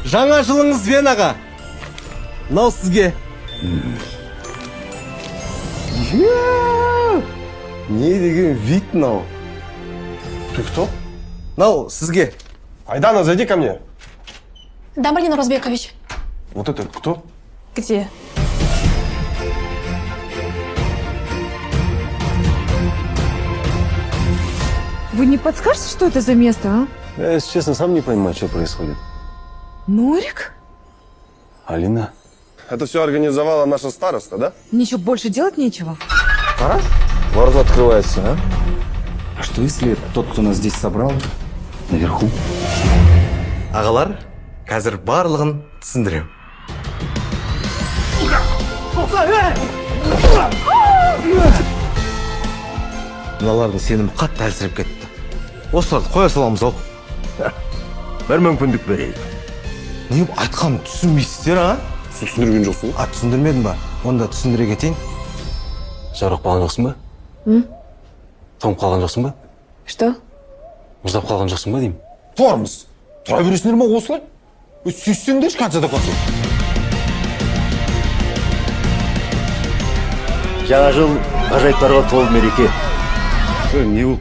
Жаңа жылыңызбен аға. Мынау сізге. Не деген вид мынау. Ты кто? Мынау сізге. Айдана, зайди ко мне. Да, Марина Розбекович. Вот это кто? Где? Вы не подскажете, что это за место, а? Я, если честно, сам не понимаю, что происходит. Норик? Алина? Это все организовала наша староста, да? Ничего больше делать нечего. Ворота открывается, а? А что если тот, кто нас здесь собрал, наверху? Ағалар, қазір барлығын түсіндірем. Мыналардың сенім қатты әлсіреп кетті. Осыларды қоя саламыз ау. Бір мүмкіндік берейік. Не айтқанын түсінбейсіздер, а? Түсіндірген жоқсың. Түсіндірмедім ба? Онда түсіндіре кетейін. Жарық қалған жоқсың ба? Тоңып қалған жоқсың ба? Что? Мұздап қалған жоқсың ба деймін? Тұрмыз. Тұра бересіңдер ма осылай? Сүйіссеңдерші концерт қалсын. Жаңа жыл ғажайыптарға толы мереке. Не ол?